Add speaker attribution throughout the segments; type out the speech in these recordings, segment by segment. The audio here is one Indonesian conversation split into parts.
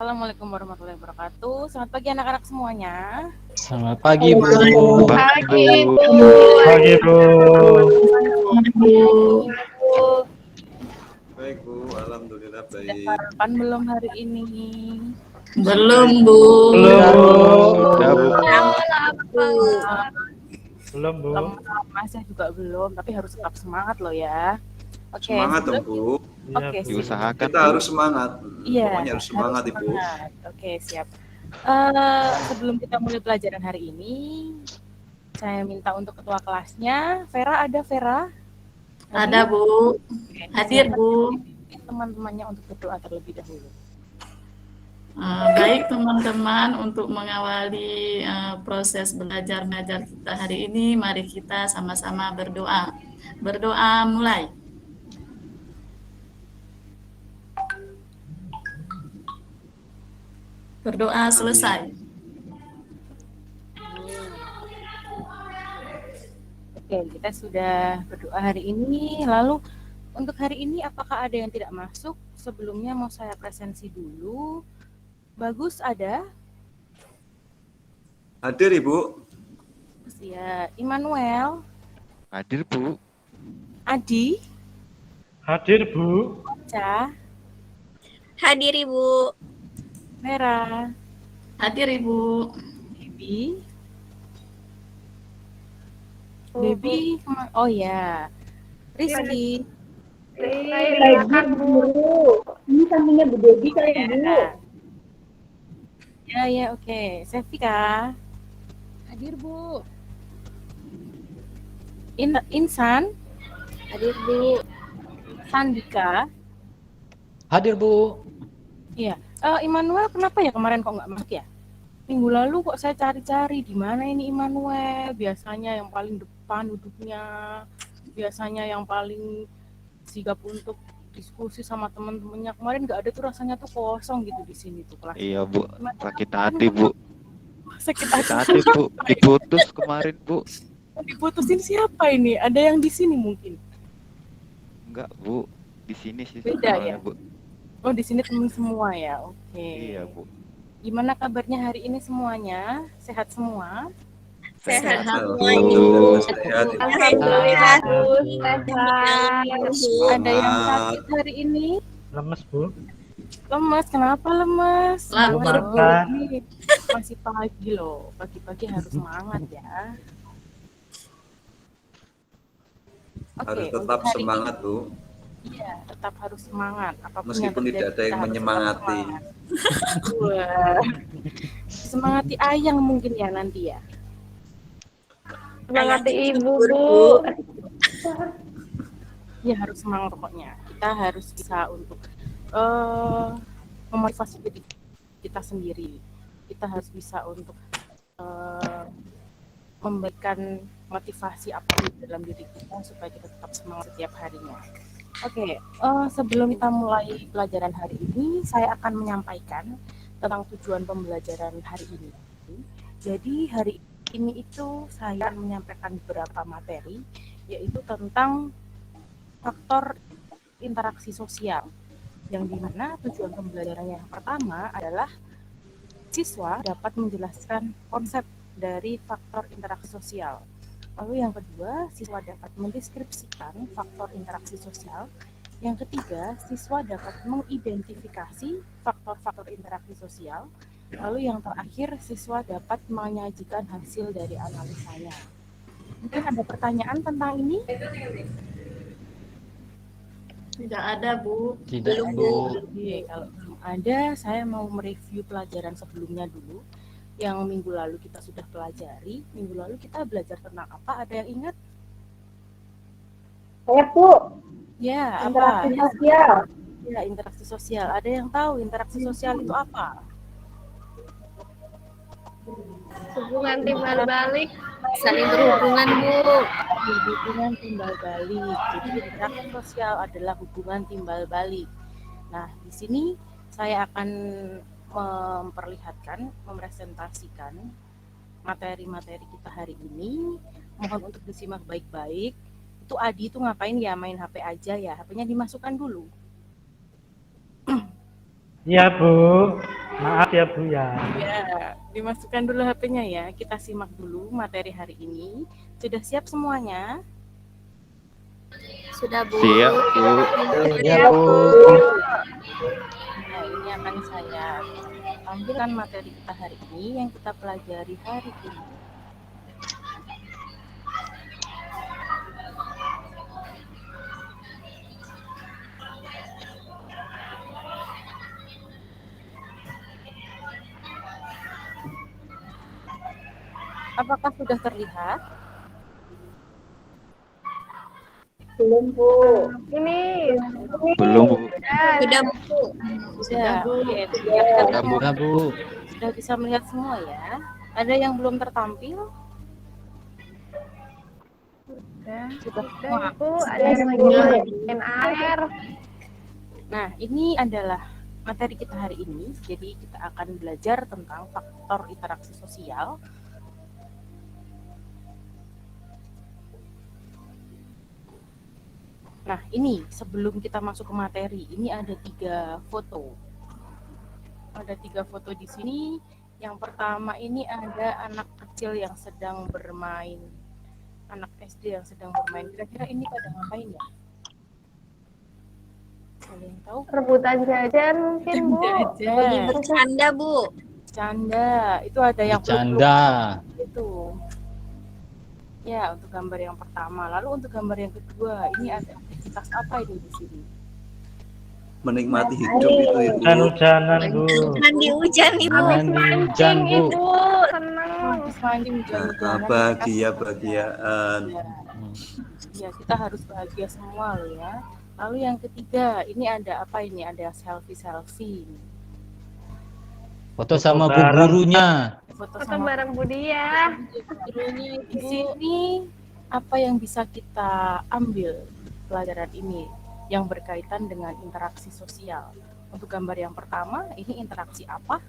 Speaker 1: Assalamualaikum warahmatullahi wabarakatuh. Selamat pagi anak-anak semuanya.
Speaker 2: Selamat pagi, Bu.
Speaker 3: Pagi, Bu.
Speaker 2: Pagi, Bu.
Speaker 4: Baik Bu, alhamdulillah
Speaker 1: Sudah
Speaker 4: baik.
Speaker 1: sarapan belum hari ini?
Speaker 3: Belum, Bu.
Speaker 2: Belum, Bu.
Speaker 5: Udah, Bu.
Speaker 2: Belum, Bu.
Speaker 1: Lemas saya juga belum, tapi harus tetap semangat loh ya. Oke,
Speaker 4: Semangat dong
Speaker 1: sebelum-
Speaker 4: Bu.
Speaker 2: Iya,
Speaker 1: Oke,
Speaker 2: Bu.
Speaker 5: Diusahakan.
Speaker 4: Kita harus semangat.
Speaker 1: Iya,
Speaker 4: Pokoknya harus semangat Ibu.
Speaker 1: semangat. Oke, siap. Sebelum kita mulai pelajaran hari ini, saya minta untuk ketua kelasnya, Vera, ada Vera?
Speaker 3: Ada, Bu.
Speaker 1: Oke,
Speaker 3: Hadir,
Speaker 1: silakan
Speaker 3: Bu.
Speaker 1: dipimpin teman-temannya untuk berdoa terlebih dahulu.
Speaker 3: Baik, teman-teman, untuk mengawali proses belajar mengajar kita hari ini, mari kita sama-sama berdoa. Berdoa mulai. Berdoa selesai.
Speaker 1: Oke, kita sudah berdoa hari ini. Lalu untuk hari ini apakah ada yang tidak masuk? Sebelumnya mau saya presensi dulu. Bagus ada?
Speaker 4: Hadir Ibu.
Speaker 1: Ya, Immanuel,
Speaker 5: Hadir, Bu.
Speaker 1: Adi,
Speaker 2: Hadir, Bu.
Speaker 1: Ca,
Speaker 6: Hadir Ibu.
Speaker 1: Vera,
Speaker 3: Hadir, Ibu.
Speaker 1: Baby, oh ya, Rizky,
Speaker 7: Hadir Bu. Ini sampingnya Bu Devi kali Bu.
Speaker 1: ya, oke, Sevika,
Speaker 6: Hadir Bu.
Speaker 1: Insan,
Speaker 6: Hadir Bu.
Speaker 1: Sandika,
Speaker 2: Hadir, Bu.
Speaker 1: iya. Immanuel kenapa ya kemarin kok nggak masuk ya? Minggu lalu kok saya cari-cari di mana ini Immanuel, biasanya yang paling depan duduknya, biasanya yang paling sigap untuk diskusi sama teman-temannya. Kemarin nggak ada tuh, rasanya tuh kosong gitu di sini tuh kelas.
Speaker 5: Iya, Bu.
Speaker 1: Gimana?
Speaker 5: Sakit hati, Bu.
Speaker 1: Sakit
Speaker 5: Sakit
Speaker 1: hati.
Speaker 5: hati, Bu. Diputus kemarin, Bu.
Speaker 1: Diputusin siapa ini? Ada yang di sini mungkin?
Speaker 5: Enggak, Bu. Di sini sih
Speaker 1: Beda
Speaker 5: soalnya,
Speaker 1: ya?
Speaker 5: Bu.
Speaker 1: Oh, di sini teman semua ya. Oke.
Speaker 5: Iya, Bu.
Speaker 1: Gimana kabarnya hari ini semuanya? Sehat semua?
Speaker 6: Sehat
Speaker 4: Alhamdulillah sehat Ibu.
Speaker 6: Alhamdulillah Bu.
Speaker 1: Ada yang sakit hari ini?
Speaker 2: Lemes, Bu.
Speaker 1: Lemas, kenapa lemas?
Speaker 3: Lapar,
Speaker 1: Bu.
Speaker 2: Bu.
Speaker 1: Ini masih pagi loh, pagi-pagi harus semangat ya. Oke,
Speaker 4: Harus
Speaker 1: untuk
Speaker 4: tetap
Speaker 1: hari
Speaker 4: semangat Bu.
Speaker 1: ini, iya, tetap harus semangat. Apapun
Speaker 4: Meskipun
Speaker 1: yang terjadi,
Speaker 4: tidak ada yang
Speaker 1: kita harus
Speaker 4: menyemangati.
Speaker 1: tetap semangat. Wah. Semangati ayang mungkin ya nanti ya.
Speaker 7: Semangati Ibu Bu.
Speaker 1: Ya harus semangat pokoknya. Kita harus bisa untuk memotivasi diri kita sendiri. Kita harus bisa untuk memberikan motivasi apapun dalam diri kita supaya kita tetap semangat setiap harinya. Oke, sebelum kita mulai pelajaran hari ini, saya akan menyampaikan tentang tujuan pembelajaran hari ini. Jadi hari ini itu saya akan menyampaikan beberapa materi, yaitu tentang faktor interaksi sosial, yang dimana tujuan pembelajarannya yang pertama adalah siswa dapat menjelaskan konsep dari faktor interaksi sosial. Lalu yang kedua, siswa dapat mendeskripsikan faktor interaksi sosial. Yang ketiga, siswa dapat mengidentifikasi faktor-faktor interaksi sosial. Lalu yang terakhir, siswa dapat menyajikan hasil dari analisanya. Mungkin ada pertanyaan tentang ini?
Speaker 3: Tidak ada, Bu.
Speaker 2: Tidak, Bu.
Speaker 1: Oke, kalau belum ada, saya mau mereview pelajaran sebelumnya dulu. Yang minggu lalu kita sudah pelajari. Minggu lalu kita belajar tentang apa? Ada yang ingat?
Speaker 7: Saya Bu.
Speaker 1: Ya,
Speaker 7: Interaksi
Speaker 1: apa?
Speaker 7: sosial.
Speaker 1: Ya, interaksi sosial. Ada yang tahu interaksi sosial itu apa?
Speaker 6: Hubungan timbal balik. Saling berhubungan Bu.
Speaker 1: Hubungan timbal balik. Jadi interaksi sosial adalah hubungan timbal balik. Nah, di sini saya akan mempresentasikan materi-materi kita hari ini. Mohon untuk disimak baik-baik. Itu Adi itu ngapain ya? Main HP aja ya? HP-nya dimasukkan dulu.
Speaker 2: Iya, Bu. Maaf ya Bu ya.
Speaker 1: Ya, dimasukkan dulu HP-nya ya. Kita simak dulu materi hari ini. Sudah siap semuanya?
Speaker 6: Sudah, Bu.
Speaker 5: Siap, Bu.
Speaker 2: Ya Bu.
Speaker 1: Nah, ini akan saya tampilkan materi kita hari ini yang kita pelajari hari ini. Apakah sudah terlihat?
Speaker 7: Belum, Bu.
Speaker 6: Ini.
Speaker 5: Belum, Bu.
Speaker 6: Sudah, Bu.
Speaker 1: Sudah,
Speaker 3: Bu.
Speaker 1: oke.
Speaker 2: Ya Bu. Ya Bu.
Speaker 1: Sudah bisa melihat semua ya. Ada yang belum tertampil? Sudah semua.
Speaker 6: Bu, ada yang lagi main air.
Speaker 1: Nah, ini adalah materi kita hari ini. Jadi kita akan belajar tentang faktor interaksi sosial. Nah, ini sebelum kita masuk ke materi, ini ada 3 foto. Ada 3 foto di sini. Yang pertama ini ada anak kecil yang sedang bermain. Anak SD yang sedang bermain. Kira-kira ini pada ngapain ya? Ada yang tahu?
Speaker 6: Rebutan jajan mungkin, Bu.
Speaker 1: Jajan.
Speaker 6: Bercanda, Bu.
Speaker 1: Canda. Itu ada yang
Speaker 2: Bercanda.
Speaker 1: itu. Ya, untuk gambar yang pertama. Lalu untuk gambar yang kedua, ini ada aktivitas apa ini di sini?
Speaker 4: Menikmati hidup itu Ibu.
Speaker 2: Hujan-hujanan Bu.
Speaker 6: Mandi hujan, Ibu.
Speaker 2: Mandi hujan Bu.
Speaker 6: Senang.
Speaker 1: Habis mandi hujan-hujanan.
Speaker 4: Bahagia-bahagiaan.
Speaker 1: Ya, kita harus bahagia semua loh ya. Lalu yang ketiga, ini ada apa ini? Ada selfie-selfie.
Speaker 2: Foto sama bu gurunya.
Speaker 1: Foto
Speaker 6: Foto
Speaker 1: sama
Speaker 6: bareng Budi ya.
Speaker 1: gurunya. Di sini apa yang bisa kita ambil pelajaran ini yang berkaitan dengan interaksi sosial? Untuk gambar yang pertama, ini interaksi apa?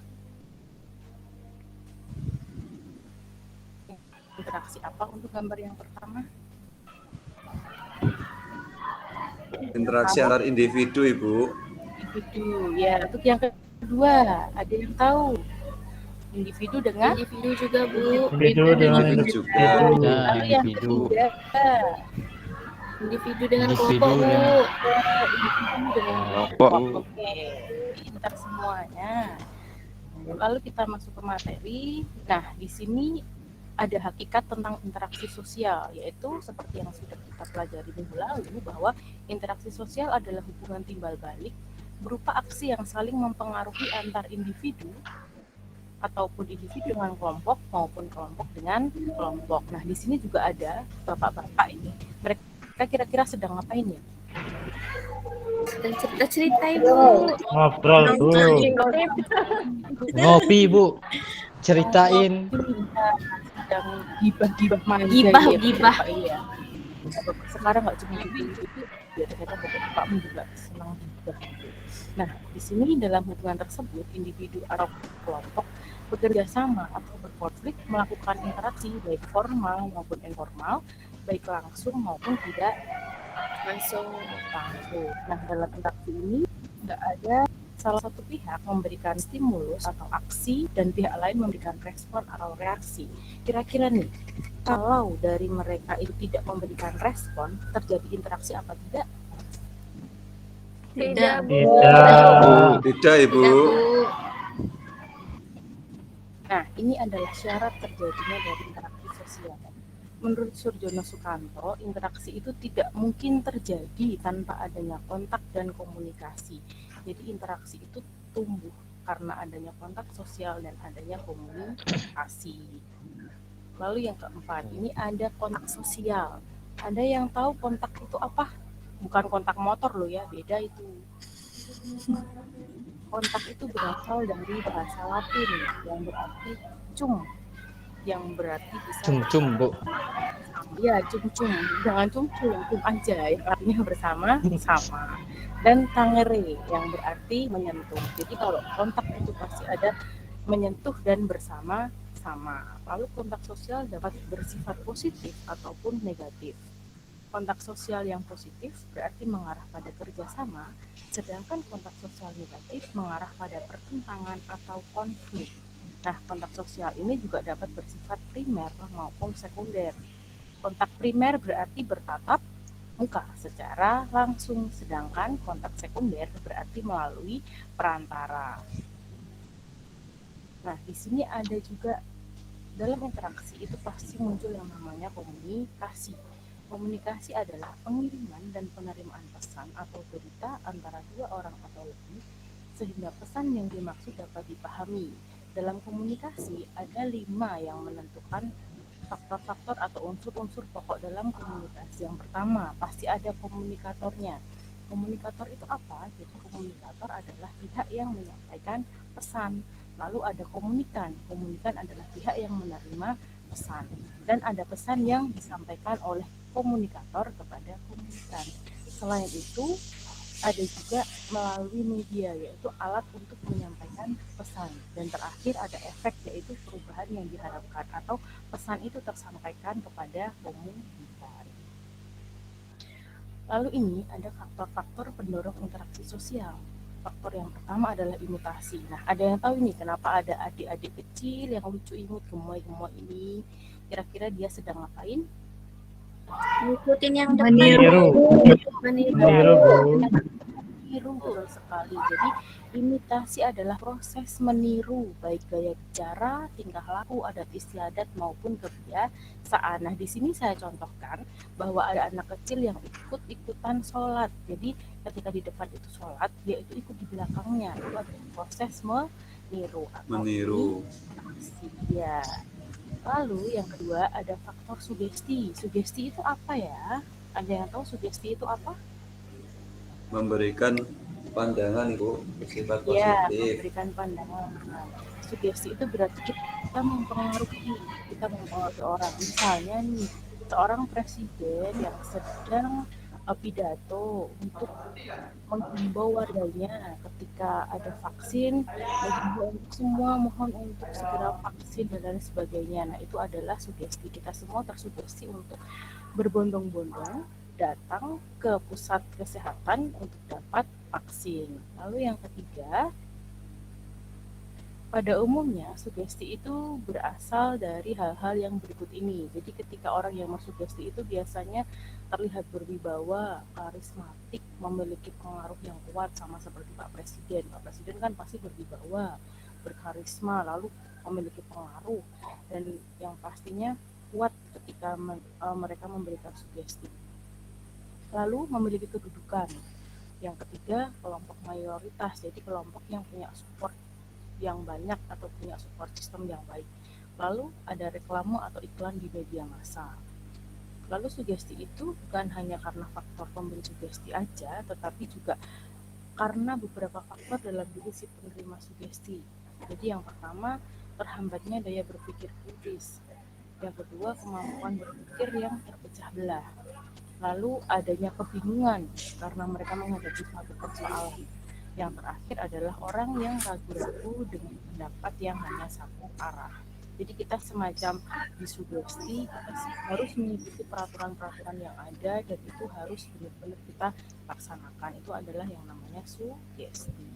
Speaker 1: Interaksi apa untuk gambar yang pertama?
Speaker 4: Interaksi antar individu Ibu.
Speaker 1: Individu. Ya, untuk yang kedua, ada yang tahu? Individu dengan
Speaker 6: Individu juga, Bu.
Speaker 2: Individu dengan
Speaker 4: Individu juga.
Speaker 2: individu.
Speaker 1: Lalu yang
Speaker 2: Individu.
Speaker 1: ketiga,
Speaker 6: Individu dengan
Speaker 2: Individu
Speaker 6: kelompok, Bu.
Speaker 2: dengan-
Speaker 1: individu dengan
Speaker 5: Kelompok, Bu.
Speaker 1: Oke, pintar semuanya. Lalu kita masuk ke materi. Nah, di sini ada hakikat tentang interaksi sosial, yaitu seperti yang sudah kita pelajari minggu lalu, bahwa interaksi sosial adalah hubungan timbal balik berupa aksi yang saling mempengaruhi antar individu ataupun individu dengan kelompok maupun kelompok dengan kelompok. Nah, di sini juga ada bapak-bapak ini. Mereka kira-kira sedang ngapain ya?
Speaker 6: Dan cerita-cerita, Ibu.
Speaker 2: Ngobrol Bu. Ngopi Bu. Ceritain.
Speaker 1: Sedang gibah-gibah manja.
Speaker 6: Gibah,
Speaker 1: ya,
Speaker 6: gibah.
Speaker 1: Bapak, iya. Sekarang nggak cuma itu, ya ternyata bapak-bapakmu juga senang gibah. Nah, di sini dalam hubungan tersebut, individu atau kelompok bekerja sama atau berkonflik melakukan interaksi baik formal maupun informal, baik langsung maupun tidak langsung. Nah, dalam interaksi ini tidak ada salah satu pihak memberikan stimulus atau aksi dan pihak lain memberikan respon atau reaksi. Kira-kira nih, kalau dari mereka itu tidak memberikan respon, terjadi interaksi apa tidak?
Speaker 6: Tidak, Bu.
Speaker 2: Tidak.
Speaker 4: Tidak Ibu.
Speaker 6: Tidak, Bu.
Speaker 1: Nah, ini adalah syarat terjadinya dari interaksi sosial. Menurut Surjono Sukanto, interaksi itu tidak mungkin terjadi tanpa adanya kontak dan komunikasi. Jadi interaksi itu tumbuh karena adanya kontak sosial dan adanya komunikasi. Lalu yang keempat, ini ada kontak sosial. Ada yang tahu kontak itu apa? Bukan kontak motor loh ya, beda itu. Kontak itu berasal dari bahasa Latin yang berarti cum, yang berarti bisa
Speaker 2: Cum-cum Bu.
Speaker 1: ya cum-cum, jangan cum-cum, cum aja yang artinya bersama sama. Dan tangere yang berarti menyentuh. Jadi kalau kontak itu pasti ada menyentuh dan bersama sama. Lalu kontak sosial dapat bersifat positif ataupun negatif. Kontak sosial yang positif berarti mengarah pada kerjasama, sedangkan kontak sosial negatif mengarah pada pertentangan atau konflik. Nah, kontak sosial ini juga dapat bersifat primer maupun sekunder. Kontak primer berarti bertatap muka secara langsung, sedangkan kontak sekunder berarti melalui perantara. Nah, di sini ada juga dalam interaksi itu pasti muncul yang namanya komunikasi. Komunikasi adalah pengiriman dan penerimaan pesan atau berita antara dua orang atau lebih sehingga pesan yang dimaksud dapat dipahami. Dalam komunikasi ada 5 yang menentukan faktor-faktor atau unsur-unsur pokok dalam komunikasi. Yang pertama, pasti ada komunikatornya. Komunikator itu apa? Jadi komunikator adalah pihak yang menyampaikan pesan. Lalu ada komunikan. Komunikan adalah pihak yang menerima pesan. Dan ada pesan yang disampaikan oleh komunikator kepada komunikan. Selain itu, ada juga melalui media, yaitu alat untuk menyampaikan pesan. Dan terakhir ada efek, yaitu perubahan yang diharapkan atau pesan itu tersampaikan kepada komunikan. Lalu ini ada faktor-faktor pendorong interaksi sosial. Faktor yang pertama adalah imitasi. Nah, ada yang tahu ini kenapa ada adik-adik kecil yang lucu imut gemoy-gemoy ini? Kira-kira dia sedang ngapain?
Speaker 6: Ngikutin yang depan.
Speaker 2: Meniru. Meniru, Bu.
Speaker 1: Meniru, betul sekali. Jadi imitasi adalah proses meniru baik gaya bicara, tingkah laku, adat istiadat maupun kebiasaan. Nah, di sini saya contohkan bahwa ada anak kecil yang ikut-ikutan sholat. Jadi ketika di depan itu sholat, dia itu ikut di belakangnya. Itu adalah proses meniru atau
Speaker 4: Meniru.
Speaker 1: imitasi. Ya. Lalu yang kedua ada faktor sugesti. Sugesti itu apa ya? Ada yang tahu sugesti itu apa?
Speaker 4: Memberikan pandangan, Ibu, bersifat
Speaker 1: Ya,
Speaker 4: positif.
Speaker 1: memberikan pandangan. Nah, sugesti itu berarti kita mempengaruhi orang. Misalnya nih, seorang presiden yang sedang pidato untuk menghimbau warganya ketika ada vaksin, menghimbau untuk semua mohon untuk segera vaksin dan lain sebagainya. Nah, itu adalah sugesti. Kita semua tersugesti untuk berbondong-bondong datang ke pusat kesehatan untuk dapat vaksin. Lalu yang ketiga, pada umumnya sugesti itu berasal dari hal-hal yang berikut ini. Jadi ketika orang yang bersugesti itu biasanya terlihat berwibawa, karismatik, memiliki pengaruh yang kuat, sama seperti Pak Presiden. Pak Presiden kan pasti berwibawa, berkarisma, lalu memiliki pengaruh, dan yang pastinya kuat ketika mereka memberikan sugesti. Lalu memiliki kedudukan. Yang ketiga, kelompok mayoritas, jadi kelompok yang punya support yang banyak atau punya support system yang baik. Lalu ada reklame atau iklan di media massa. Lalu sugesti itu bukan hanya karena faktor pemberi sugesti aja, tetapi juga karena beberapa faktor dalam diri si penerima sugesti. Jadi yang pertama, terhambatnya daya berpikir kritis. Yang kedua, kemampuan berpikir yang terpecah belah. Lalu adanya kebingungan karena mereka menghadapi suatu persoalan. Yang terakhir adalah orang yang ragu-ragu dengan pendapat yang hanya satu arah. Jadi kita semacam disugesti, kita harus mengikuti peraturan-peraturan yang ada dan itu harus benar-benar kita laksanakan. Itu adalah yang namanya sugesti.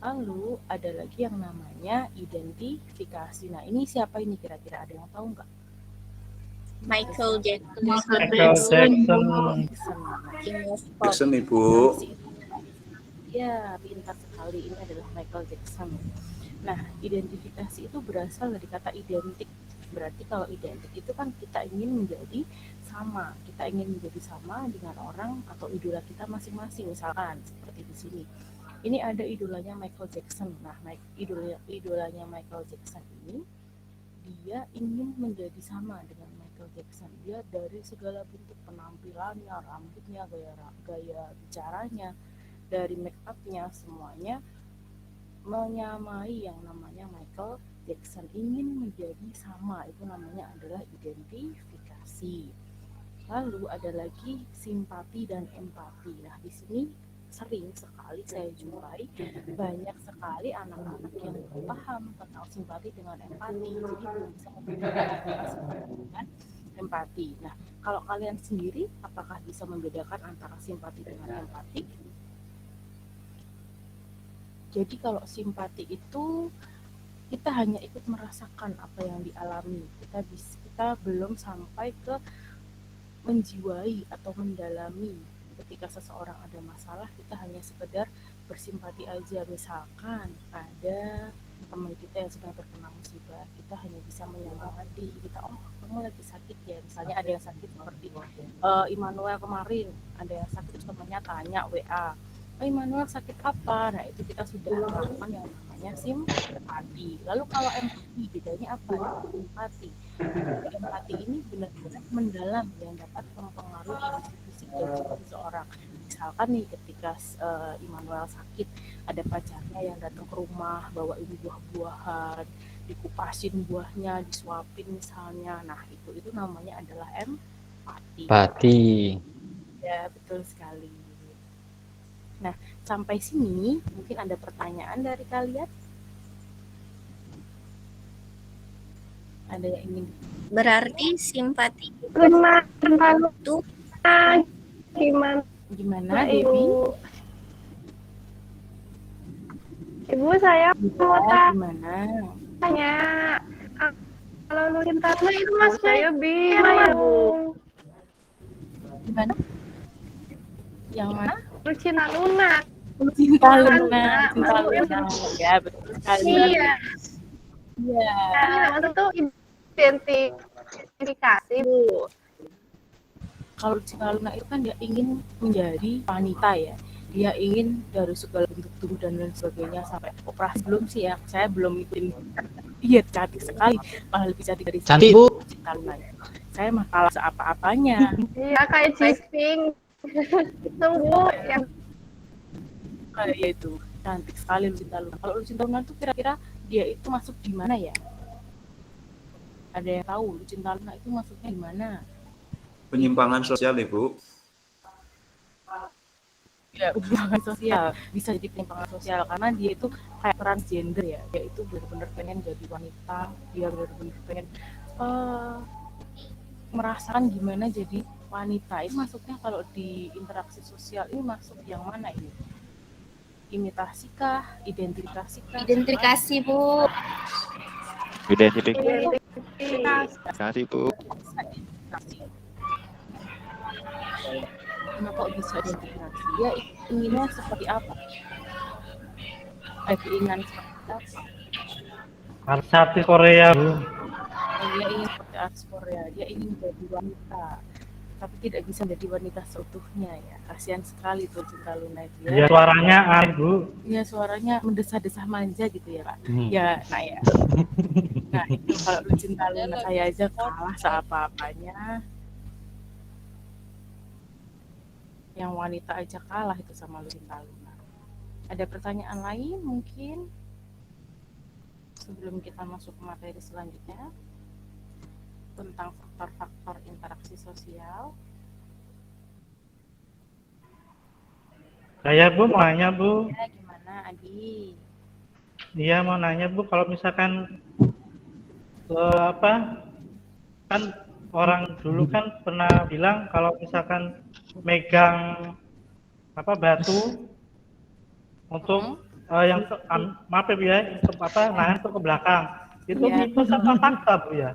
Speaker 1: Lalu ada lagi yang namanya identifikasi. Nah, ini siapa ini kira-kira, ada yang tahu nggak?
Speaker 6: Michael Jackson.
Speaker 3: Michael
Speaker 2: Jackson.
Speaker 4: Jackson, Ibu.
Speaker 1: Ya, pintar sekali. Ini adalah Michael Jackson. Nah, identifikasi itu berasal dari kata identik. Berarti kalau identik itu kan kita ingin menjadi sama. Kita ingin menjadi sama dengan orang atau idola kita masing-masing. Misalkan seperti di sini. Ini ada idolanya Michael Jackson. Nah, idolanya Michael Jackson ini, dia ingin menjadi sama dengan Michael Jackson. Dia dari segala bentuk penampilannya, rambutnya, gaya bicaranya, dari make up-nya, semuanya menyamai yang namanya Michael Jackson, ingin menjadi sama. Itu namanya adalah identifikasi. Lalu ada lagi simpati dan empati. Nah, di sini sering sekali saya jumpai banyak sekali anak-anak yang paham tentang simpati dengan empati, jadi bisa membedakan empati. Nah, kalau kalian sendiri, apakah bisa membedakan antara simpati dengan empati? Jadi kalau simpati itu kita hanya ikut merasakan apa yang dialami. Kita belum sampai ke menjiwai atau mendalami. Ketika seseorang ada masalah, kita hanya sekedar bersimpati aja. Misalkan ada teman kita yang sedang terkena musibah, kita hanya bisa menyemangati. Kita, oh kamu lagi sakit ya. Misalnya ada yang sakit seperti Immanuel kemarin, ada yang sakit terus temannya tanya WA, oh Immanuel sakit apa? Nah itu kita sudah melakukan yang namanya simpati. Lalu kalau empati, bedanya apa? Empati empati ini benar-benar mendalam yang dapat mempengaruhi fisik dan psikis seseorang. Misalkan nih ketika Immanuel sakit, ada pacarnya yang datang ke rumah bawain buah-buahan, dikupasin buahnya, disuapin misalnya. Nah itu namanya adalah empati.
Speaker 5: Pati.
Speaker 1: Ya betul sekali. Nah sampai sini mungkin ada pertanyaan dari kalian? Ada yang ingin
Speaker 6: Berarti simpati
Speaker 7: Gimana?
Speaker 6: itu
Speaker 1: gimana Devi?
Speaker 7: Ibu saya mau
Speaker 1: Gimana?
Speaker 7: tanya, kalau Nurul Tarna itu maksudnya gimana Bu?
Speaker 1: Gimana? Yang mana?
Speaker 7: Lucina Luna.
Speaker 1: Cinta Luna. Cinta
Speaker 7: Maksudnya
Speaker 1: Luna. Ya betul sekali.
Speaker 7: Iya.
Speaker 1: Iya.
Speaker 7: Maksud tuh identifikasi Bu.
Speaker 1: Kalau Cinta Luna itu kan dia ingin menjadi wanita ya. Dia ingin dari segala bentuk tubuh dan lain sebagainya sampai operasi belum sih ya. Saya belum ikutin. Iya cantik sekali. Malah lebih cantik dari
Speaker 5: Cantik, Bu.
Speaker 1: Cinta Luna. Saya mah kalah seapa-apanya.
Speaker 7: Iya kayak Jisping. Tunggu yang
Speaker 1: Kayak itu cantik sekali Lucinta Luna. Kalau Lucinta Luna tuh kira-kira dia itu masuk di mana ya? Ada yang tahu Lucinta Luna itu masuknya di mana?
Speaker 4: Penyimpangan sosial, Ibu.
Speaker 1: Ya hubungan sosial, bisa jadi penyimpangan sosial karena dia itu kayak transgender ya. Dia itu benar-benar pengen jadi wanita, dia benar-benar pengen merasakan gimana jadi wanita. Ini masuknya kalau di interaksi sosial ini masuk yang mana ini? Imitasikah, identifikasi
Speaker 6: identifikasi Bu.
Speaker 5: Identifikasi, Bu.
Speaker 1: Kenapa kok bisa identifikasi? Dia inginnya seperti apa? Keinginan seperti apa?
Speaker 2: Artis Korea, Bu.
Speaker 1: Dia ingin seperti artis Korea. Dia ingin menjadi wanita, tapi tidak bisa menjadi wanita seutuhnya ya. Kasihan sekali tuh Cinta Luna itu
Speaker 2: Iya,
Speaker 1: ya.
Speaker 2: suaranya aneh, Bu.
Speaker 1: Iya suaranya mendesah-desah manja gitu ya Kak.
Speaker 5: Hmm.
Speaker 1: Ya, nah ya. Nah itu kalau Cinta Luna saya aja kalah seapa-apanya. Yang wanita aja kalah itu sama Lucinta Luna. Ada pertanyaan lain mungkin sebelum kita masuk ke materi selanjutnya tentang faktor-faktor interaksi sosial?
Speaker 2: Saya, Bu, mau nanya, Bu.
Speaker 1: Ya gimana Adi?
Speaker 2: Iya, mau nanya, Bu, kalau misalkan kan orang dulu kan pernah bilang kalau misalkan megang batu untuk yang maaf ya, untuk nahan ke belakang itu
Speaker 1: Ya.
Speaker 2: mitos apa fakta, Bu ya?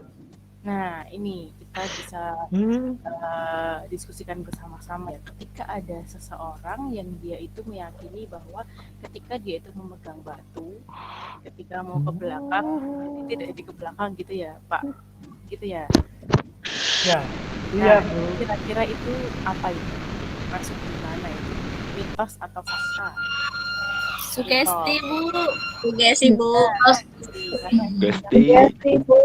Speaker 1: Nah ini kita bisa diskusikan bersama-sama ya. Ketika ada seseorang yang dia itu meyakini bahwa ketika dia itu memegang batu, ketika mau ke belakang, tidak di ke belakang gitu ya Pak, gitu ya.
Speaker 2: Ya,
Speaker 1: Nah,
Speaker 2: iya, Bu.
Speaker 1: kira-kira itu apa itu? Masuk di mana itu? Mitos atau fakta?
Speaker 6: Sugesti Bu. Sugesti Bu.
Speaker 5: Gesti.
Speaker 7: Bu.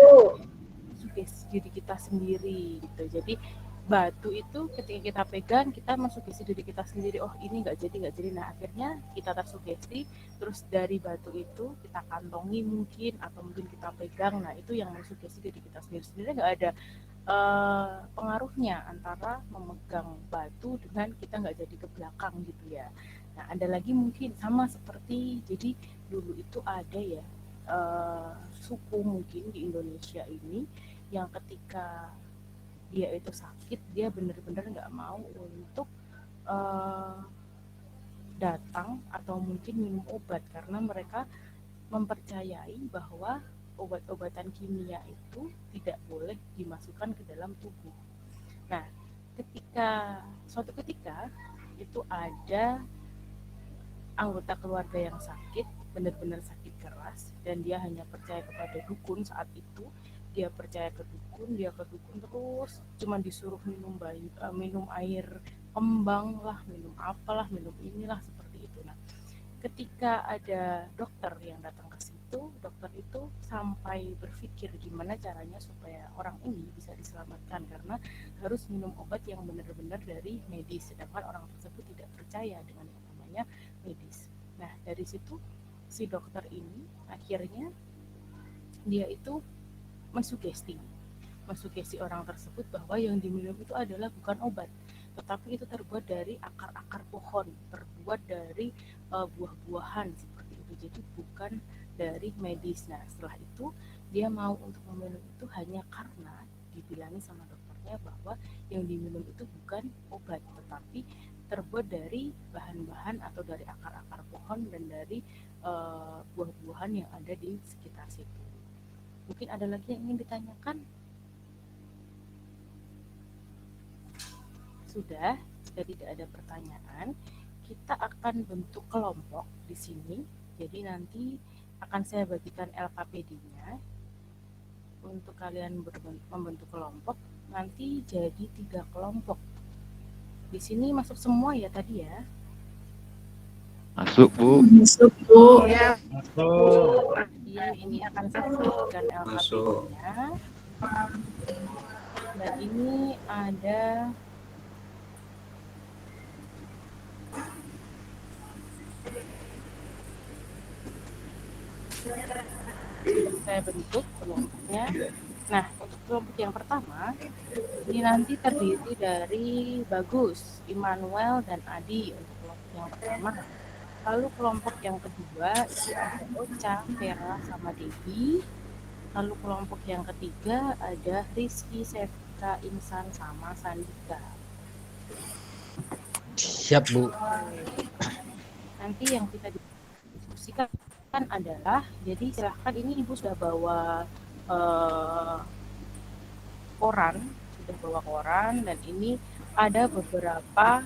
Speaker 1: Sugesti diri kita sendiri gitu. Jadi batu itu ketika kita pegang kita mensugesti diri kita sendiri, oh ini nggak jadi. Nah akhirnya kita tersugesti, terus dari batu itu kita kantongi mungkin atau mungkin kita pegang. Nah itu yang mensugesti diri kita sendiri. Sebenarnya nggak ada pengaruhnya antara memegang batu dengan kita nggak jadi ke belakang gitu ya. Nah ada lagi mungkin sama seperti, jadi dulu itu ada ya suku mungkin di Indonesia ini yang ketika dia itu sakit, dia benar-benar nggak mau untuk eh, datang atau mungkin minum obat karena mereka mempercayai bahwa obat-obatan kimia itu tidak boleh dimasukkan ke dalam tubuh. Nah, suatu ketika itu ada anggota keluarga yang sakit, benar-benar sakit keras, dan dia hanya percaya kepada dukun saat itu. Dia percaya ke dukun terus, cuma disuruh minum air kembang lah, minum apalah, minum inilah seperti itu. Nah, ketika ada dokter yang datang ke situ, dokter itu sampai berpikir gimana caranya supaya orang ini bisa diselamatkan karena harus minum obat yang benar-benar dari medis, sedangkan orang tersebut tidak percaya dengan yang namanya medis. Nah, dari situ si dokter ini akhirnya dia itu mensugesti orang tersebut bahwa yang diminum itu adalah bukan obat, tetapi itu terbuat dari akar-akar pohon, terbuat dari buah-buahan seperti itu, jadi bukan dari medis. Nah, setelah itu dia mau untuk meminum itu hanya karena dibilangi sama dokternya bahwa yang diminum itu bukan obat, tetapi terbuat dari bahan-bahan atau dari akar-akar pohon dan dari buah-buahan yang ada di sekitar situ. Mungkin ada lagi yang ingin ditanyakan? Sudah, jika tidak ada pertanyaan, kita akan bentuk kelompok di sini. Jadi nanti akan saya bagikan LKPD-nya untuk kalian membentuk kelompok. Nanti jadi 3 kelompok. Di sini masuk semua ya tadi ya?
Speaker 5: Masuk, Bu.
Speaker 3: Masuk, Bu.
Speaker 2: Masuk.
Speaker 1: Iya, ini akan saya bagikan
Speaker 4: Masuk.
Speaker 1: LKPD-nya. Dan ini ada saya bentuk kelompoknya. Nah, untuk kelompok yang pertama ini nanti terdiri dari Bagus, Immanuel, dan Adi untuk kelompok yang pertama. Lalu kelompok yang kedua itu ada Ocha, Vera, sama Devi. Lalu kelompok yang ketiga ada Rizky, Sevka, Insan, sama Sandika.
Speaker 8: Siap, Bu.
Speaker 1: Nanti yang kita diskusikan adalah, jadi silahkan, ini Ibu sudah bawa koran, dan ini ada beberapa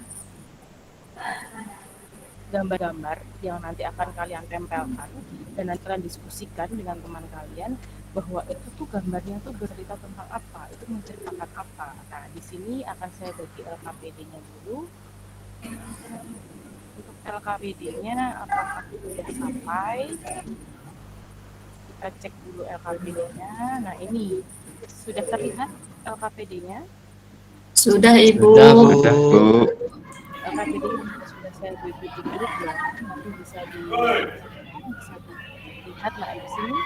Speaker 1: gambar-gambar yang nanti akan kalian tempelkan dan nanti kalian diskusikan dengan teman kalian bahwa itu tuh gambarnya tuh bercerita tentang apa, itu menceritakan apa. Nah, di sini akan saya bagi LKPD-nya dulu. Untuk LKPD-nya apakah sudah sampai? Kita cek dulu LKPD-nya. Nah, ini sudah terlihat LKPD-nya?
Speaker 3: Sudah, Ibu.
Speaker 5: Sudah, Bu.
Speaker 1: LKPD sudah saya bagi di grup ya, nanti bisa dilihat. Nah, di sini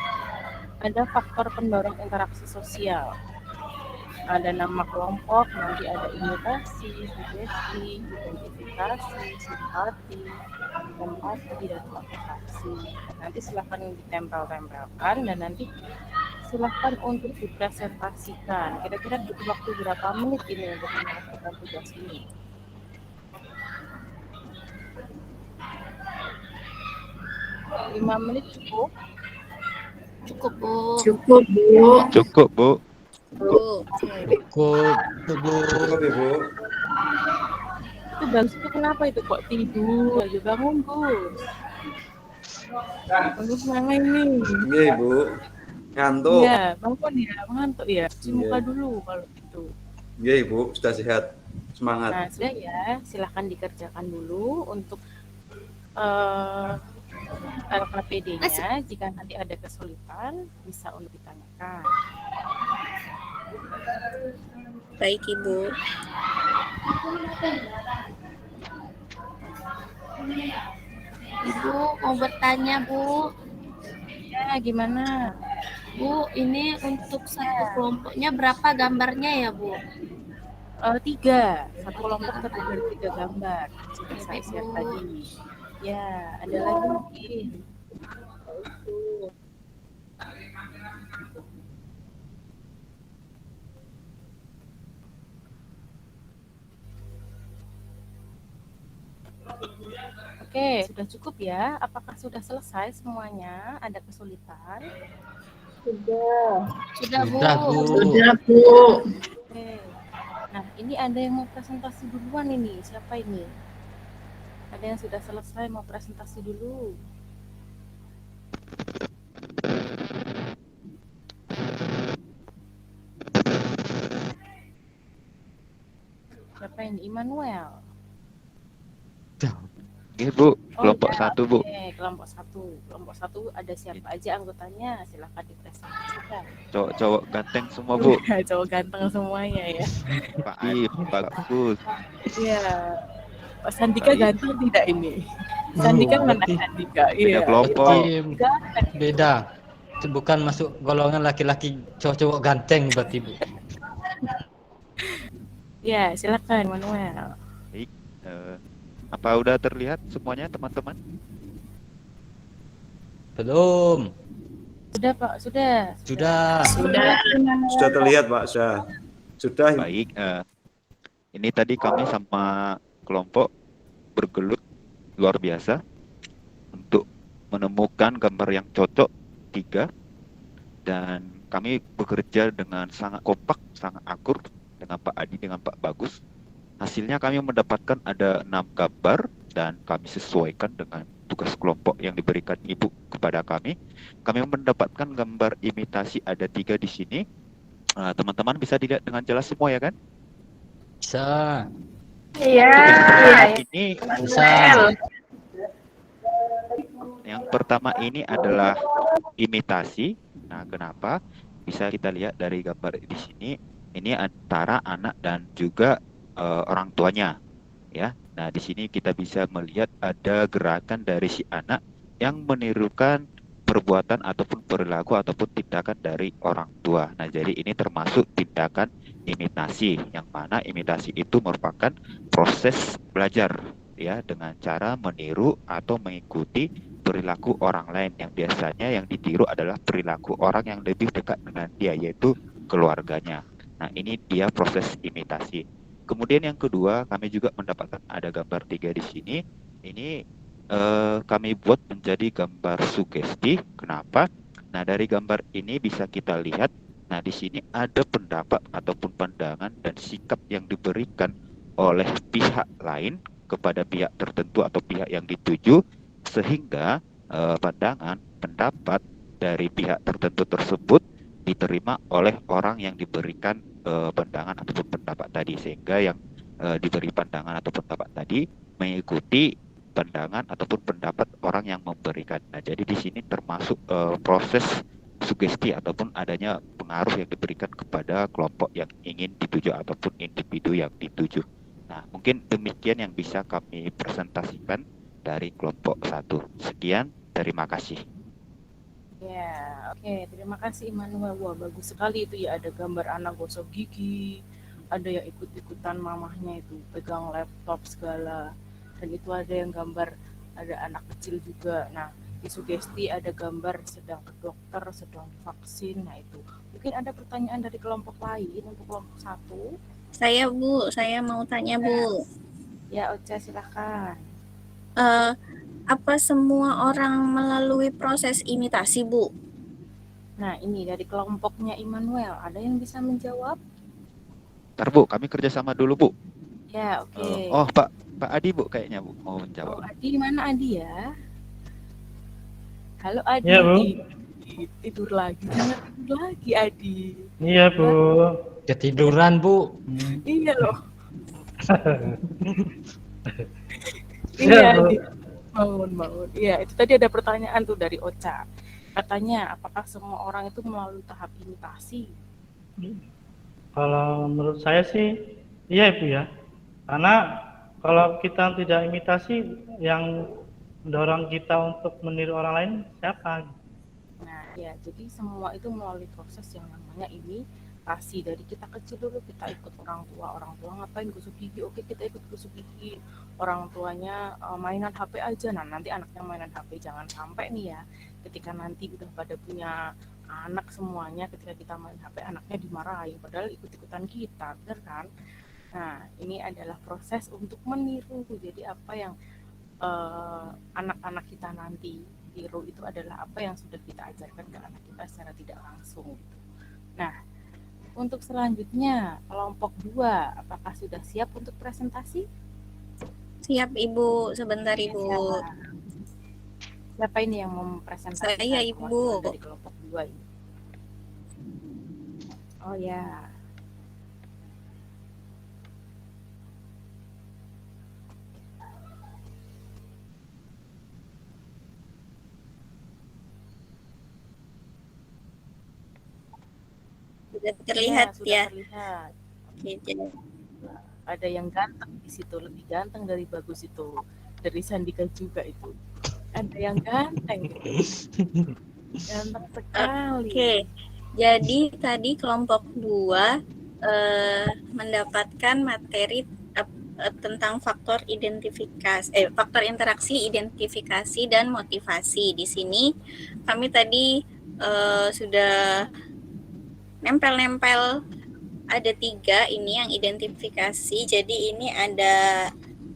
Speaker 1: ada faktor pendorong interaksi sosial, ada nama kelompok, nanti ada imitasi, sugesti, identifikasi, simpati, empati, dan aplikasi. Nanti silahkan ditempel-tempelkan dan nanti silahkan untuk dipresentasikan. Kira-kira butuh waktu berapa menit ini untuk menyelesaikan tugas ini? Lima menit cukup?
Speaker 6: Cukup, Bu.
Speaker 3: Cukup, Bu.
Speaker 5: Cukup, Bu.
Speaker 6: Bu.
Speaker 8: Cukup, Bu.
Speaker 4: Cukup, Ibu.
Speaker 1: Itu Bagus itu kenapa itu kok tidur? Ayo bangun, Gus. Bagus mana ini?
Speaker 4: Iya, Ibu. Ngantuk.
Speaker 1: Iya, bangun ya, mengantuk ya. Cuci muka
Speaker 4: Iya.
Speaker 1: dulu kalau gitu.
Speaker 4: Iya, Ibu. Sudah sehat. Semangat.
Speaker 1: Nah, sudah ya, silahkan dikerjakan dulu untuk LKPD-nya. Jika nanti ada kesulitan, bisa untuk ditanyakan.
Speaker 6: Baik, Ibu. Ibu mau bertanya, Bu.
Speaker 1: Ya, gimana?
Speaker 6: Bu, ini untuk satu kelompoknya berapa gambarnya ya, Bu?
Speaker 1: 3. Satu kelompok terdiri dari 3 gambar. Seperti saya share
Speaker 6: Bu.
Speaker 1: tadi. Ya, ada lagi mungkin. Oke, sudah cukup ya? Apakah sudah selesai semuanya? Ada kesulitan?
Speaker 6: Sudah, Bu.
Speaker 8: Sudah, Bu.
Speaker 3: Sudah, Bu.
Speaker 1: Oke. Nah, ini ada yang mau presentasi duluan ini. Siapa ini? Ada yang sudah selesai mau presentasi dulu? Siapa ini? Immanuel.
Speaker 5: Oke, Bu.
Speaker 1: Oh,
Speaker 5: Kelompok
Speaker 1: ya,
Speaker 5: 1, Bu.
Speaker 1: Oke, kelompok 1. Kelompok 1 ada siapa aja anggotanya? Silahkan dipresentasikan.
Speaker 5: Cowok-cowok ganteng semua, Bu.
Speaker 1: Cowok ganteng semuanya ya.
Speaker 5: Pak Adi, bagus.
Speaker 1: Iya. Pak Sandika
Speaker 5: Baik.
Speaker 1: ganteng tidak ini? Sandika mana
Speaker 8: berarti
Speaker 1: Sandika?
Speaker 5: Beda
Speaker 1: Iya.
Speaker 5: kelompok.
Speaker 8: Tim
Speaker 1: Ganteng.
Speaker 8: beda. Itu bukan masuk golongan laki-laki cowok-cowok ganteng berarti, Bu.
Speaker 1: Ya, silakan Manuel.
Speaker 5: Baik. Apa udah terlihat semuanya, teman-teman?
Speaker 8: Belum.
Speaker 1: Sudah Pak, sudah.
Speaker 8: Sudah.
Speaker 3: Sudah.
Speaker 4: Sudah terlihat Pak, sudah.
Speaker 5: Baik. Ini tadi kami sama kelompok bergelut luar biasa untuk menemukan gambar yang cocok 3, dan kami bekerja dengan sangat kompak, sangat akur dengan Pak Adi, dengan Pak Bagus. Hasilnya kami mendapatkan ada 6 gambar dan kami sesuaikan dengan tugas kelompok yang diberikan Ibu kepada kami. Kami mendapatkan gambar imitasi ada 3 di sini. Teman-teman bisa dilihat dengan jelas semua ya kan?
Speaker 8: Bisa.
Speaker 7: Iya.
Speaker 5: Ini
Speaker 8: Bisa.
Speaker 5: yang pertama ini adalah imitasi. Nah, kenapa? Bisa kita lihat dari gambar di sini. Ini antara anak dan juga orang tuanya, ya. Nah, di sini kita bisa melihat ada gerakan dari si anak yang menirukan perbuatan ataupun perilaku ataupun tindakan dari orang tua. Nah, jadi ini termasuk tindakan imitasi, yang mana imitasi itu merupakan proses belajar, ya, dengan cara meniru atau mengikuti perilaku orang lain, yang biasanya yang ditiru adalah perilaku orang yang lebih dekat dengan dia, yaitu keluarganya. Nah, ini dia proses imitasi. Kemudian yang kedua, kami juga mendapatkan ada gambar 3 di sini. Ini kami buat menjadi gambar sugesti. Kenapa? Nah, dari gambar ini bisa kita lihat, nah di sini ada pendapat ataupun pandangan dan sikap yang diberikan oleh pihak lain kepada pihak tertentu atau pihak yang dituju, sehingga pandangan, pendapat dari pihak tertentu tersebut diterima oleh orang yang diberikan pandangan ataupun pendapat tadi, sehingga yang diberi pandangan atau pendapat tadi mengikuti pandangan ataupun pendapat orang yang memberikan. Nah, jadi di sini termasuk proses sugesti ataupun adanya pengaruh yang diberikan kepada kelompok yang ingin dituju ataupun individu yang dituju. Nah, mungkin demikian yang bisa kami presentasikan dari kelompok 1. Sekian, terima kasih.
Speaker 1: Ya, oke. Terima kasih Immanuel. Wah, bagus sekali itu ya. Ada gambar anak gosok gigi, ada yang ikut-ikutan mamahnya itu pegang laptop segala. Dan itu ada yang gambar ada anak kecil juga. Nah, di sugesti ada gambar sedang ke dokter, sedang vaksin. Nah, itu. Mungkin ada pertanyaan dari kelompok lain untuk kelompok 1.
Speaker 6: Saya, Bu. Saya mau tanya, Bu.
Speaker 1: Ya, Ocha silakan.
Speaker 6: Apa semua orang melalui proses imitasi, Bu?
Speaker 1: Nah, ini dari kelompoknya Immanuel. Ada yang bisa menjawab?
Speaker 5: Ntar Bu, kami kerjasama dulu Bu.
Speaker 1: Ya, oke.
Speaker 5: Oh, Pak Adi Bu kayaknya Bu mau
Speaker 1: Oh,
Speaker 5: menjawab.
Speaker 1: Adi, mana Adi ya? Halo Adi.
Speaker 2: Ya, Bu.
Speaker 1: Tidur lagi. Jangan tidur lagi Adi.
Speaker 2: Iya, Bu.
Speaker 8: Ketiduran, Bu.
Speaker 1: Iya loh.
Speaker 2: Iya,
Speaker 1: Iya
Speaker 2: Bu.
Speaker 1: Adi. Bangun. Iya, itu tadi ada pertanyaan tuh dari Ocha. Katanya, apakah semua orang itu melalui tahap imitasi?
Speaker 2: Kalau menurut saya sih, iya Ibu ya. Karena kalau kita tidak imitasi, yang mendorong kita untuk meniru orang lain siapa?
Speaker 1: Nah, ya, jadi semua itu melalui proses yang namanya imitasi. Dari kita kecil dulu kita ikut orang tua ngapain gosok gigi, oke kita ikut gosok gigi. Orang tuanya mainan HP aja, nah nanti anaknya mainan HP. Jangan sampai nih ya, ketika nanti udah pada punya anak semuanya, ketika kita main HP anaknya dimarahin, padahal ikut-ikutan kita, bener kan? Nah, ini adalah proses untuk meniru. Jadi apa yang anak-anak kita nanti tiru itu adalah apa yang sudah kita ajarkan ke anak kita secara tidak langsung gitu. Nah, untuk selanjutnya kelompok 2, apakah sudah siap untuk presentasi?
Speaker 6: Siap Ibu, sebentar Ibu.
Speaker 1: Siapa ini yang mau mempresentasikan
Speaker 6: Saya, Ibu.
Speaker 1: kemampuan dari kelompok 2 ini? Oh ya.
Speaker 6: Sudah terlihat
Speaker 1: Sudah
Speaker 6: ya.
Speaker 1: terlihat.
Speaker 6: Oke, jadi
Speaker 1: Ada yang ganteng di situ, lebih ganteng dari Bagus itu. Dari Sandika juga itu. Ada yang ganteng. Ganteng sekali.
Speaker 6: Oke, jadi tadi kelompok 2 mendapatkan materi tentang faktor faktor interaksi, identifikasi, dan motivasi. Di sini kami tadi sudah nempel-nempel ada 3 ini yang identifikasi. Jadi ini ada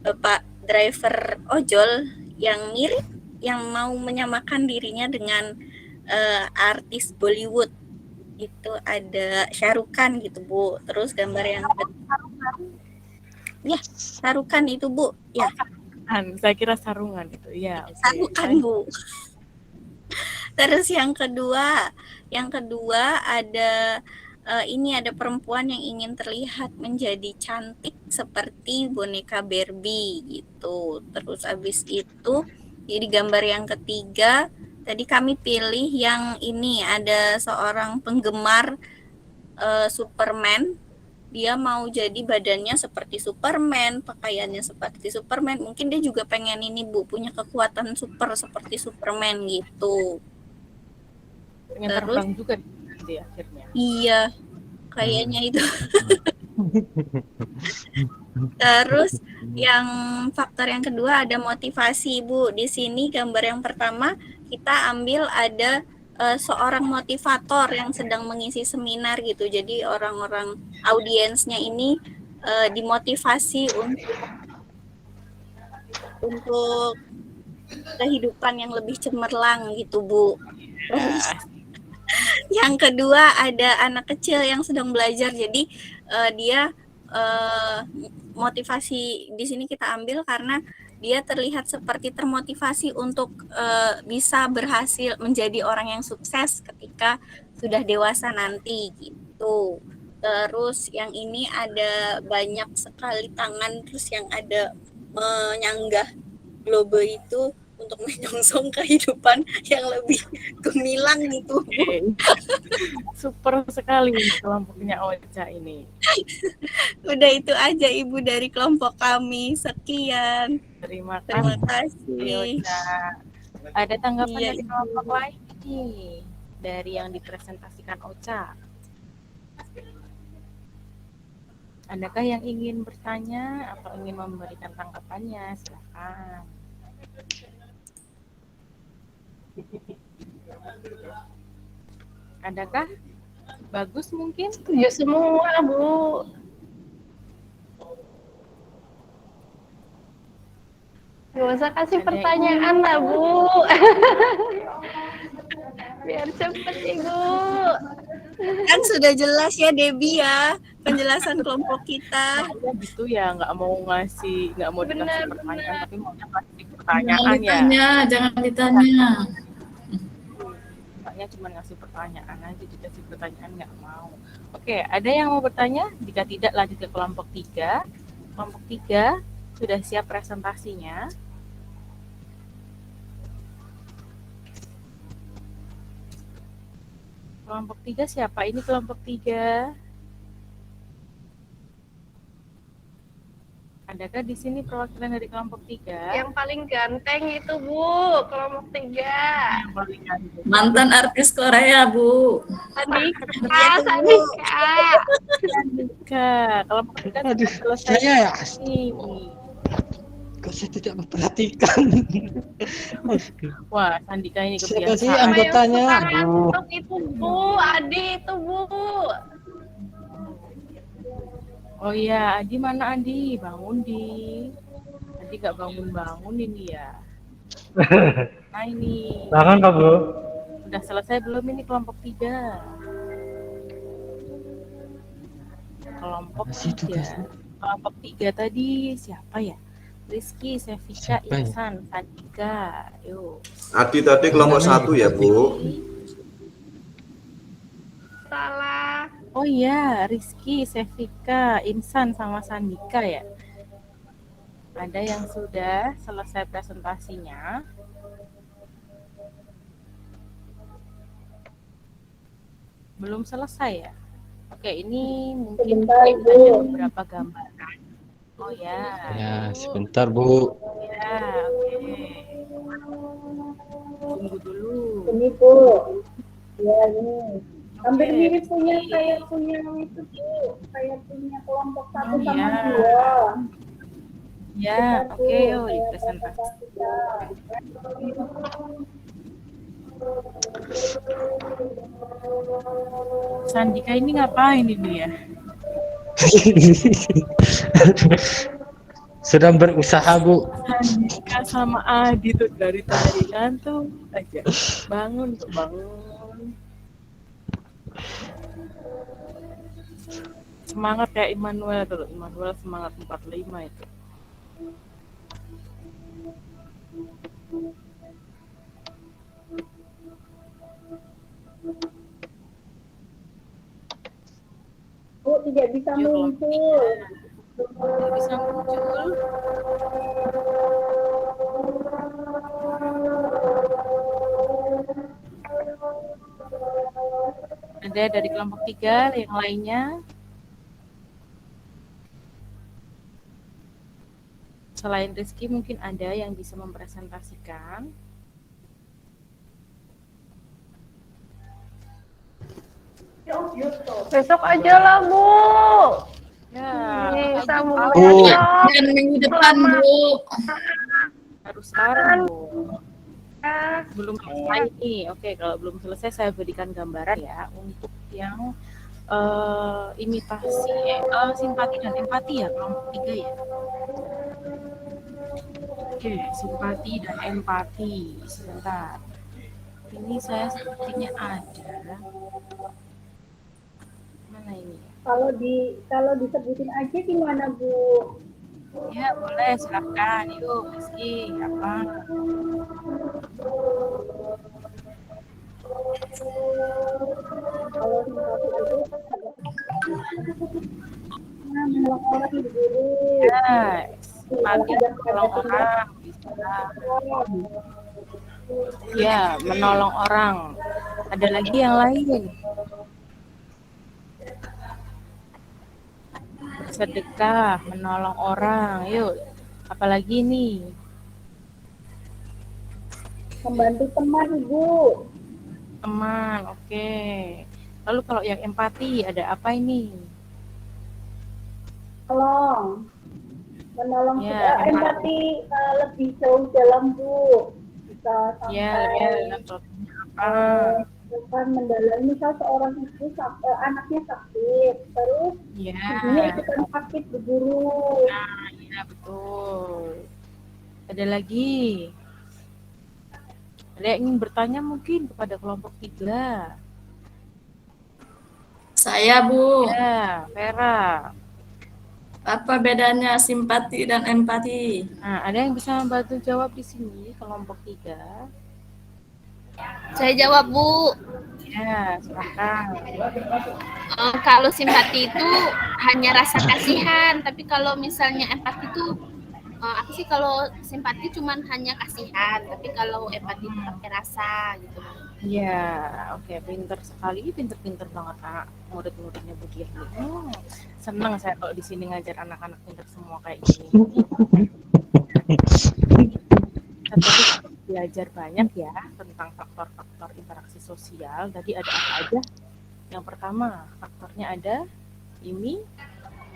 Speaker 6: Bapak driver ojol yang mirip, yang mau menyamakan dirinya dengan artis Bollywood. Itu ada Shah Rukh Khan gitu Bu. Terus gambar yang ya Shah Rukh Khan itu Bu. Ya.
Speaker 1: Saya kira sarungan itu. Ya.
Speaker 6: Shah Rukh Khan Bu. Terus yang kedua ada ini ada perempuan yang ingin terlihat menjadi cantik seperti boneka Barbie gitu. Terus abis itu jadi gambar yang ketiga tadi kami pilih yang ini, ada seorang penggemar Superman. Dia mau jadi badannya seperti Superman, pakaiannya seperti Superman. Mungkin dia juga pengen ini Bu, punya kekuatan super seperti Superman gitu.
Speaker 1: Pengen terbang juga nanti akhirnya.
Speaker 6: Iya, kayaknya itu. Terus yang faktor yang kedua ada motivasi Bu. Di sini gambar yang pertama kita ambil ada seorang motivator yang sedang mengisi seminar gitu. Jadi orang-orang audiensnya ini dimotivasi untuk kehidupan yang lebih cemerlang gitu Bu. Terus yang kedua ada anak kecil yang sedang belajar. Jadi dia motivasi di sini kita ambil karena dia terlihat seperti termotivasi untuk bisa berhasil menjadi orang yang sukses ketika sudah dewasa nanti gitu. Terus yang ini ada banyak sekali tangan, terus yang ada menyanggah globe itu untuk menyongsong kehidupan yang lebih gemilang gitu.
Speaker 1: Super sekali kelompoknya Ocha ini.
Speaker 6: Udah itu aja Ibu dari kelompok kami. Sekian.
Speaker 1: Terima
Speaker 6: kasih.
Speaker 1: Ocha. Ada tanggapan
Speaker 6: Iya,
Speaker 1: dari kelompok lain nih, dari yang dipresentasikan Ocha? Adakah yang ingin bertanya atau ingin memberikan tanggapannya? Silakan. Adakah? Bagus mungkin?
Speaker 7: Setuju semua, Bu. Gak usah kasih pertanyaan lah, Bu. Biar cepet, Ibu.
Speaker 6: Kan sudah jelas ya Debbie ya penjelasan kelompok kita.
Speaker 1: Ya gitu ya, nggak mau dikasih
Speaker 7: Benar,
Speaker 1: pertanyaan, tapi mau kasih
Speaker 3: Jangan
Speaker 1: pertanyaan ya.
Speaker 3: ditanya, jangan ditanya.
Speaker 1: Makanya cuma ngasih pertanyaan aja, dikasih pertanyaan nggak mau. Oke, ada yang mau bertanya? Jika tidak, lanjut ke kelompok 3. Kelompok 3 sudah siap presentasinya. Kelompok 3 siapa? Ini kelompok 3. Adakah di sini perwakilan dari kelompok 3?
Speaker 7: Yang paling ganteng itu, Bu, kelompok 3.
Speaker 1: Yang paling ganteng.
Speaker 3: Mantan artis Korea, Bu.
Speaker 7: Sandika,
Speaker 6: Iya,
Speaker 7: Sandika.
Speaker 1: Sandika, kelompok 3 sudah
Speaker 8: Aduh,
Speaker 1: selesai.
Speaker 8: saya ya.
Speaker 1: Nih.
Speaker 8: Kok saya tidak memperhatikan.
Speaker 1: Wah, Sandika ini
Speaker 8: Siapa sih
Speaker 1: kebiasaan.
Speaker 8: anggotanya?
Speaker 7: Yang
Speaker 8: Aduh.
Speaker 7: untuk itu, Bu. Adi itu, Bu.
Speaker 1: Oh iya, Adi mana Adi? Bangun di. Tadi nggak bangun-bangun ini ya. Nah ini,
Speaker 2: Silakan Kak Bu.
Speaker 1: udah selesai belum ini kelompok 3? Kelompok
Speaker 8: Masih
Speaker 1: 3.
Speaker 8: tugasnya.
Speaker 1: Kelompok 3 tadi siapa ya? Rizky, Sevika,
Speaker 8: Siapa ya?
Speaker 1: Ihsan, Sandika. Yuk.
Speaker 4: Adi tadi kelompok
Speaker 8: Namanya
Speaker 4: 1 ya Bu.
Speaker 7: Salah.
Speaker 1: Oh iya, Rizky, Sevika, Insan, sama Sandika ya. Ada yang sudah selesai presentasinya. Belum selesai ya? Oke, ini mungkin ada beberapa gambaran. Oh ya.
Speaker 8: Ya, sebentar Bu.
Speaker 1: Ya, oke. Tunggu dulu.
Speaker 9: Ini Bu, ya ini. Hampir
Speaker 1: Oke,
Speaker 9: mirip punya
Speaker 1: Rizky.
Speaker 9: saya punya itu Bu, saya punya kelompok 1
Speaker 1: Oh,
Speaker 9: sama
Speaker 1: ya.
Speaker 9: 2.
Speaker 1: Ya,
Speaker 9: Bentar,
Speaker 1: oke,
Speaker 9: Bu,
Speaker 1: yuk
Speaker 9: saya
Speaker 1: dipresentasi.
Speaker 9: presentasikan.
Speaker 1: Sandika ini ngapain ini ya?
Speaker 8: Sedang berusaha Bu.
Speaker 1: Sandika sama Adi tuh dari tadi ngantuk aja. Bangun tuh, bangun. Semangat ya Immanuel tuh. Immanuel semangat 45 itu.
Speaker 9: Bu, tidak bisa
Speaker 1: Yuk,
Speaker 9: muncul.
Speaker 1: Tidak bisa muncul. Ada dari kelompok 3 yang lainnya. Selain Rizky mungkin ada yang bisa mempresentasikan.
Speaker 7: Besok aja lah, Bu.
Speaker 1: Ya,
Speaker 7: Bisa
Speaker 8: Bu.
Speaker 7: besok.
Speaker 3: Dan minggu depan Bu.
Speaker 1: harus sekarang Bu.
Speaker 7: Ya.
Speaker 1: Belum selesai nih. Oke, kalau belum selesai saya berikan gambaran ya untuk yang imitasi simpati dan empati ya kelompok 3 ya. Oke, simpati dan empati. Sebentar. Ini saya sepertinya ada. Mana ini?
Speaker 9: Kalau disebutin aja gimana Bu?
Speaker 1: Ya, boleh silakan. Yuk, Rizky, apa?
Speaker 9: Kalau simpati itu menolong orang Bu Guru.
Speaker 1: Ya, simpati menolong orang bisa. Ya, menolong orang. Ada lagi yang lain. Bersedekah, menolong orang. Yuk, apalagi nih?
Speaker 9: Membantu teman Bu.
Speaker 1: Teman, oke. Lalu kalau yang empati, ada apa ini?
Speaker 9: Menolong
Speaker 1: Ya,
Speaker 9: empati lebih jauh dalam Bu. Bisa sampai
Speaker 1: Ya, lebih dalam contohnya apa?
Speaker 9: bukan mendalami misal seorang ibu anaknya sakit, terus
Speaker 1: Ya,
Speaker 9: ibunya ikutan sakit Bu Guru.
Speaker 1: nah, ya betul. Ada lagi? Ada yang ingin bertanya mungkin kepada kelompok 3?
Speaker 3: Saya Bu.
Speaker 1: Ya, Vera.
Speaker 3: Apa bedanya simpati dan empati?
Speaker 1: Nah, ada yang bisa membantu jawab di sini kelompok 3?
Speaker 6: Saya jawab Bu.
Speaker 1: Ya, silakan.
Speaker 6: Kalau simpati itu hanya rasa kasihan, tapi kalau misalnya empati itu aku sih kalau simpati cuman hanya kasihan, tapi kalau empati itu pakai rasa gitu.
Speaker 1: Ya, oke, pinter sekali, pinter-pinter banget anak murid-muridnya Bu Diah. Senang saya kalau di sini ngajar anak-anak pinter semua kayak gini. Kita tadi belajar banyak ya tentang faktor-faktor interaksi sosial. Tadi ada apa aja? Yang pertama, faktornya ada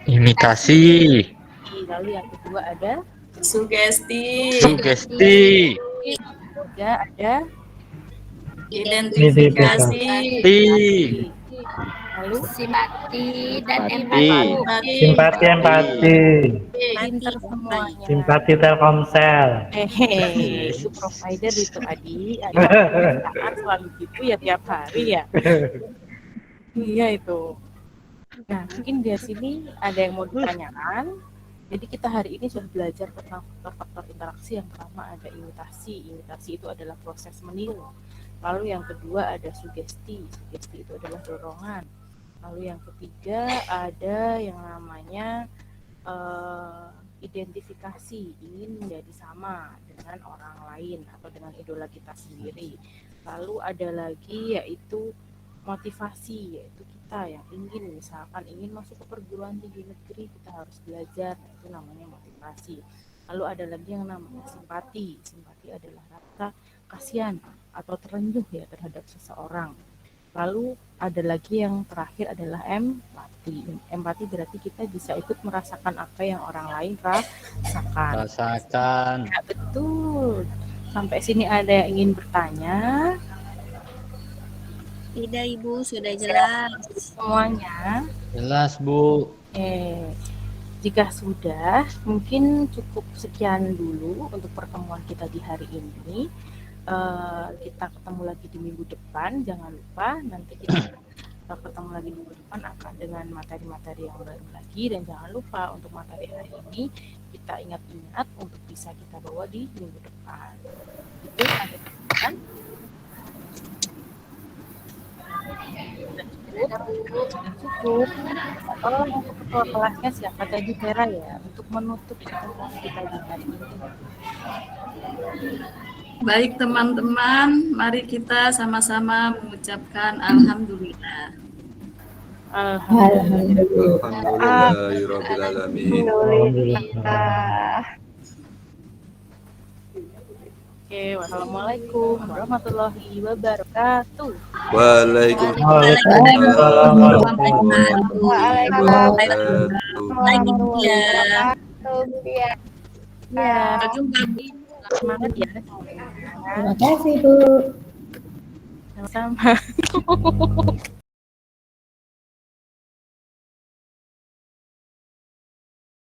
Speaker 8: Imitasi,
Speaker 1: lalu yang kedua ada
Speaker 3: Sugesti,
Speaker 8: sugesti,
Speaker 1: ketiga ada
Speaker 3: identifikasi,
Speaker 1: Lalu
Speaker 6: Simpati dan
Speaker 5: Simpati.
Speaker 2: Simpati empati.
Speaker 1: pinter semuanya.
Speaker 2: Simpati Telkomsel.
Speaker 1: Hehehe, itu provider itu Adi. Ada perusahaan selalu gitu ya tiap hari ya. Iya itu. Nah, mungkin di sini ada yang mau ditanyakan. Jadi kita hari ini sudah belajar tentang faktor-faktor interaksi. Yang pertama ada imitasi. Imitasi itu adalah proses meniru. Lalu yang kedua ada sugesti. Sugesti itu adalah dorongan. Lalu yang ketiga ada yang namanya identifikasi, ingin menjadi sama dengan orang lain atau dengan idola kita sendiri. Lalu ada lagi yaitu motivasi, yaitu kita yang misalkan ingin masuk ke perguruan tinggi negeri, kita harus belajar, itu namanya motivasi. Lalu ada lagi yang namanya simpati. Simpati adalah rasa kasihan atau terenyuh ya terhadap seseorang. Lalu ada lagi yang terakhir adalah empati. Empati berarti kita bisa ikut merasakan apa yang orang lain rasakan.
Speaker 8: Rasakan.
Speaker 1: Ya, betul. Sampai sini ada yang ingin bertanya?
Speaker 6: Tidak, Ibu, sudah jelas.
Speaker 1: Semuanya?
Speaker 8: Jelas, Bu.
Speaker 1: Jika sudah, mungkin cukup sekian dulu untuk pertemuan kita di hari ini. Kita ketemu lagi di minggu depan, jangan lupa nanti kita ketemu lagi minggu depan akan dengan materi-materi yang baru lagi, dan jangan lupa untuk materi hari ini kita ingat-ingat untuk bisa kita bawa di minggu depan. Itu ada kan? Sudah cukup. Untuk ketua kelasnya siapa tadi, Vera ya, untuk menutup pertemuan kita di hari ini.
Speaker 3: Baik teman-teman, mari kita sama-sama mengucapkan alhamdulillah.
Speaker 4: Alhamdulillahirrabbilalamin.
Speaker 1: Oke, wassalamualaikum warahmatullahi wabarakatuh.
Speaker 4: Waalaikumsalam warahmatullahi wabarakatuh.
Speaker 1: Ya, semangat ya.
Speaker 9: Terima kasih, Bu.
Speaker 1: Sama-sama.